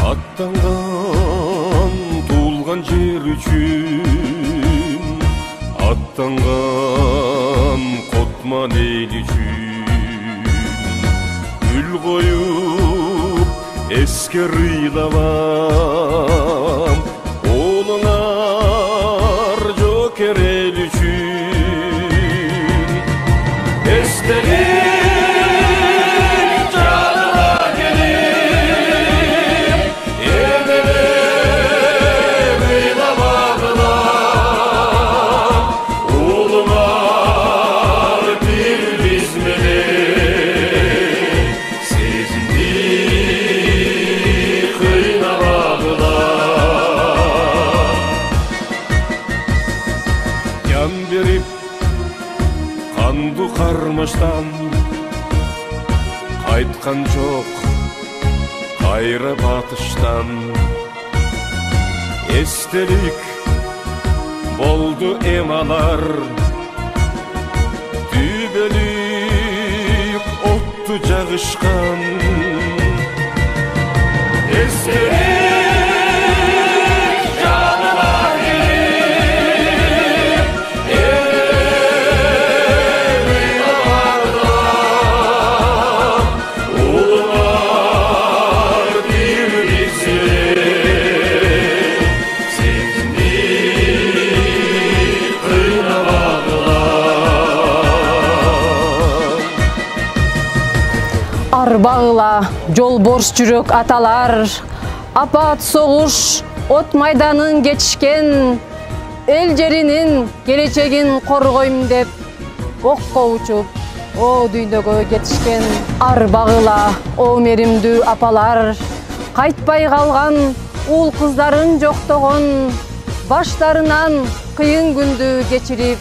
Аттанған туылған жер үшін, аттанған қотман ел үшін, гүл қойып еске рыйлавам, олыңар жокер ел үшін. Естелік берип канду кармаштан кайткан жок кайра батыштан. Эстелик болду эмалар, түбөлүк отту жагышкан. Арбагыла жолборс жүрөк аталар, апат согуш от майданын кечишкен, эл жеринин келечегин коргойм деп окко учуп о дүйнөгө кетишкен. Арбагыла о меримдүү апалар, кайтпай калган уул кыздарын жоктогон, баштарынан кыйын күндү кечирип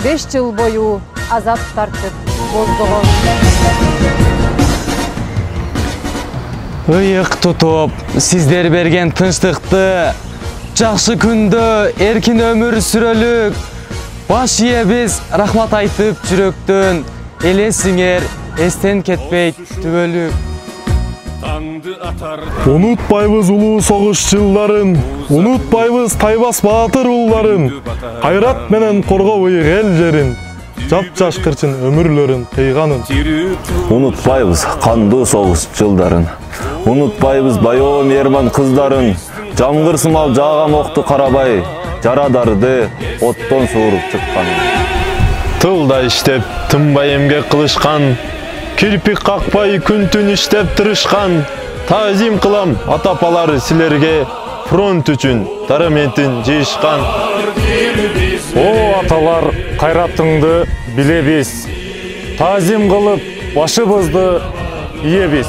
5 жыл бою азап тартып боздогон. Ыйык тутуп, сиздер берген тынчтыкты, жакшы күндө эркин өмүр сүрөлүк, баш ийебиз рахмат айтып жүрөктөн, элесиңер эстен кетпейт түбөлүк. Унутпайбыз улуу согуш жылдарын, унутпайбыз Тайбас Баатыр ууларын, кайрат менен коргобуй эл жерин, жап-жаш кырчын өмүрлөрүн кыйганын. Унутпайбыз кандуу согуш жылдарын, унутпайбыз баяу мейман кыздарын, жамгыр сымал жааган окту карабай, жарадарды оттон сууруп чыкканын. Тылда иштеп, тынбай эмгек кылышкан, кирпик какпай күн-түн иштеп тырышкан, таазим кылам ата-апалар силерге, фронт үчүн дараментин жыйышкан. О аталар, кайратыңды билебиз, таазим кылып башыбызды ийебиз.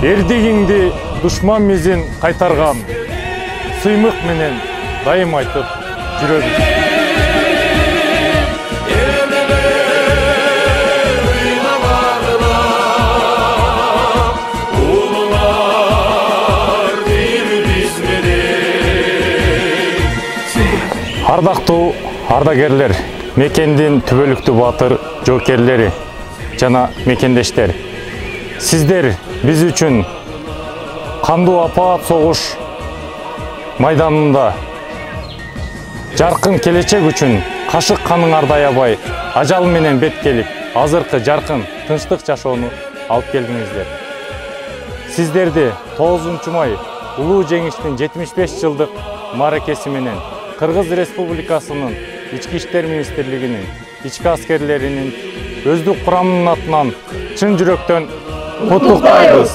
Эрдигиңди душман мизин кайтарган, сыймык менен дайым айтып жүрөбүз. Ардактуу ардагерлер, мекендин түбөлүктүү батыр жоокерлери жана мекендештер, сиздер биз үчүн кандуу апаат согуш майданында жаркын келечек үчүн кашык каныңарды аябай, ажал менен беткелип, азыркы жаркын тынчтык жашоону алып келдиңиздер. Сиздерди 9 май улуу жеңиштин 75 жылдык мааракеси менен Кыргыз Республикасынын Ички иштер министрлигинин ички аскерлеринин өздүк курамынын атынан чын жүрөктөн куттуктайбыз.